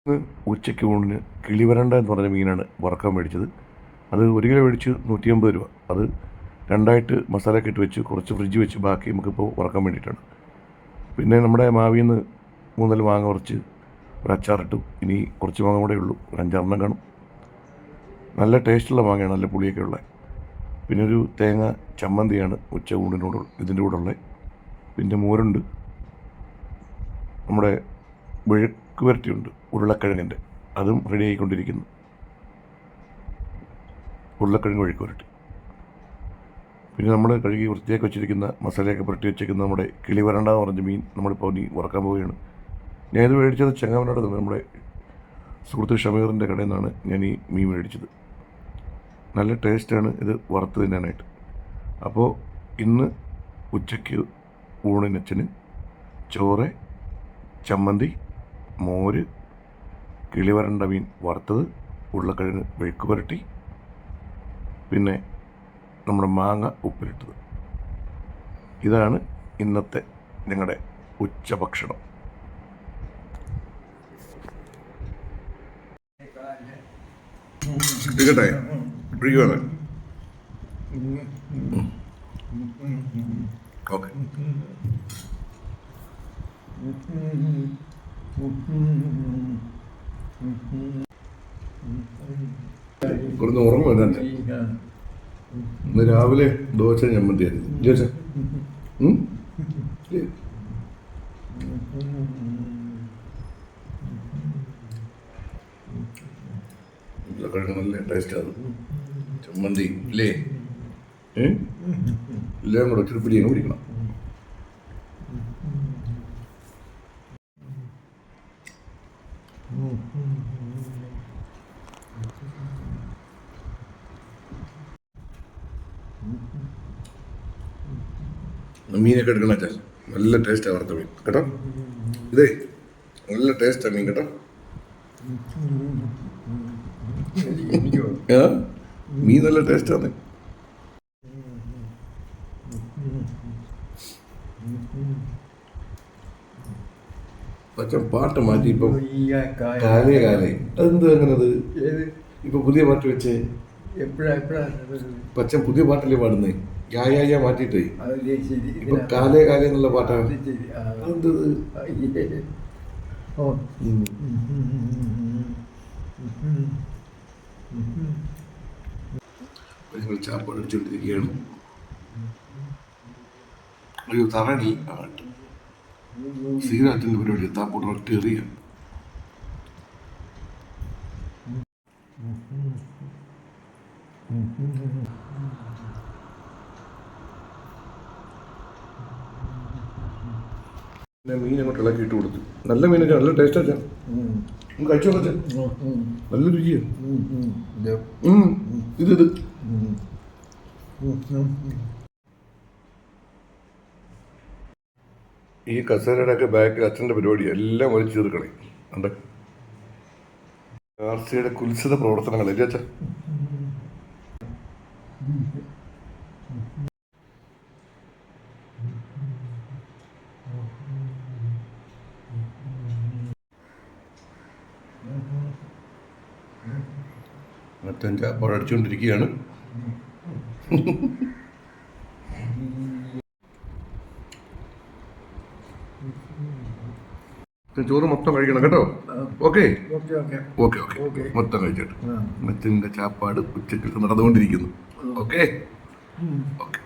ഇന്ന് ഉച്ചയ്ക്ക് ഊണിന് കിളിവരണ്ട എന്ന് പറഞ്ഞ മീനാണ് വറക്കാൻ മേടിച്ചത്. അത് 1 കിലോ മേടിച്ച് 150 രൂപ. അത് രണ്ടായിട്ട് മസാലയൊക്കെ ഇട്ട് വെച്ച് കുറച്ച് ഫ്രിഡ്ജ് വെച്ച് ബാക്കി നമുക്കിപ്പോൾ വറക്കാൻ വേണ്ടിയിട്ടാണ്. പിന്നെ നമ്മുടെ മാവിൽ നിന്ന് 3-4 മാങ്ങ കുറച്ച് ഒരു അച്ചാറിട്ടു. ഇനി കുറച്ച് മാങ്ങ കൂടെ ഉള്ളൂ, ഒരു 5-6 കാണും. നല്ല ടേസ്റ്റുള്ള മാങ്ങയാണ്, നല്ല പുളിയൊക്കെ ഉള്ളത്. പിന്നെ ഒരു തേങ്ങ ചമ്മന്തിയാണ് ഉച്ച ഊണിനോട് ഇതിൻ്റെ കൂടെ ഉള്ളത്. പിന്നെ മോരുണ്ട്, നമ്മുടെ മെഴുക്ക് വരട്ടിയുണ്ട് ഉരുളക്കിഴങ്ങിൻ്റെ, അതും റെഡി ആയിക്കൊണ്ടിരിക്കുന്നു. ഉരുളക്കിഴങ്ങ് മെഴുക്ക് വരട്ടി. പിന്നെ നമ്മൾ കഴുകി വൃത്തിയാക്കി വെച്ചിരിക്കുന്ന മസാലയൊക്കെ പുരട്ടി വെച്ചിരിക്കുന്ന നമ്മുടെ കിളിവരണ്ട എന്ന് പറഞ്ഞ മീൻ നമ്മളിപ്പോൾ ഇനി വറക്കാൻ പോവുകയാണ്. ഞാനിത് മേടിച്ചത് ചെങ്ങമനാട് നിന്ന് നമ്മുടെ സുഹൃത്ത് ഷമീറിൻ്റെ കടയിൽ നിന്നാണ് ഞാൻ ഈ മീൻ മേടിച്ചത്. നല്ല ടേസ്റ്റാണ് ഇത് വറുത്ത് തിന്നാനായിട്ട്. അപ്പോൾ ഇന്ന് ഉച്ചയ്ക്ക് ഊണിനച്ഛന് ചോറ്, ചമ്മന്തി, മോര്, കിളിവരണ്ട മീൻ വറുത്തത്, ഉരുളക്കിഴങ്ങ് മെഴുക്ക് പുരട്ടി, പിന്നെ നമ്മുടെ മാങ്ങ ഉപ്പിലിട്ടത്. ഇതാണ് ഇന്നത്തെ ഞങ്ങളുടെ ഉച്ചഭക്ഷണം. ഇരിക്കട്ടെ, പിടിക്കുവാണ്. ഓക്കെ. കുറച്ച് ഉറങ്ങും തന്നെ. ഇന്ന് രാവിലെ ദോശ ചമ്മന്തിയായിരുന്നു. ദോശ നല്ല ടേസ്റ്റാണ്. ചമ്മന്തി ഇല്ലേ? എല്ലാം കൂടെ ഒത്തിരി പിടിയാണ് പിടിക്കണം. മീനൊക്കെ എടുക്കണം വെച്ചാൽ നല്ല ടേസ്റ്റാണ് വറുത്ത മീൻ കേട്ടോ. ഇതേ നല്ല ടേസ്റ്റാണ് മീൻ കേട്ടോ. മീൻ നല്ല ടേസ്റ്റാണ്. പക്ഷെ പാട്ട് മാറ്റി ഇപ്പം കാലേ അതെന്ത് അങ്ങനത് ഇപ്പൊ പുതിയ പാട്ട് വെച്ചേ? പച്ച പുതിയ പാട്ടല്ലേ പാടുന്നേ? യാ മാറ്റിട്ടേ ഇപ്പൊ കാലേ എന്നുള്ള പാട്ടാണ്. അതെന്തത്? ചാപ്പാട് അടിച്ചോണ്ടിരിക്കുകയാണ്. അയ്യോ തറണി ആട്ട് സീരാറ്റിന്റെ പരിപാടി താപ്പോട്ട് ഒറ്റ എറിയ. മീൻ അങ്ങോട്ട് ഇളക്കി ഇട്ട് കൊടുത്തു. നല്ല മീനൊക്കെ നല്ല ടേസ്റ്റ് വെച്ചാ നമുക്ക് കഴിച്ചു നോക്കാം. നല്ല രുചിയാണ് ഇത്. ഈ കസേരയുടെ ഒക്കെ ബാക്കിൽ അച്ഛൻ്റെ പരിപാടി എല്ലാം വലിച്ചു തീർക്കണേ. ഉണ്ട് ആർസിയുടെ കുൽസിത പ്രവർത്തനങ്ങൾ അല്ലേ അച്ഛൻ? അച്ഛൻ ചാപ്പാട് അടിച്ചുകൊണ്ടിരിക്കുകയാണ്. ചോറ് മൊത്തം കഴിക്കണം കേട്ടോ. ഓക്കെ ഓക്കെ ഓക്കെ മൊത്തം കഴിച്ചിട്ട് മച്ചിൻ്റെ ചാപ്പാട് ഉച്ചയ്ക്ക് നടന്നുകൊണ്ടിരിക്കുന്നു. Okay okay.